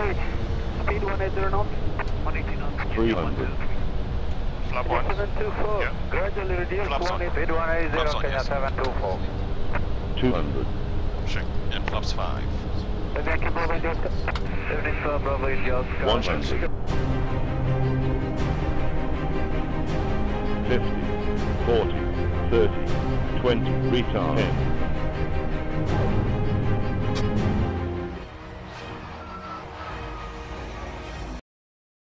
Right. Speed 180 knots. 180 knots. 300. Flap 1. 724. Yeah. Gradually reduce. Flaps on. Speed 180, Flaps on, Kenya yes. 724. 200. Pushing. And flaps 5. Yankee Bravo Indios. 74 Bravo Indios. 100. 50. 40. 30. 20. Retard. 10.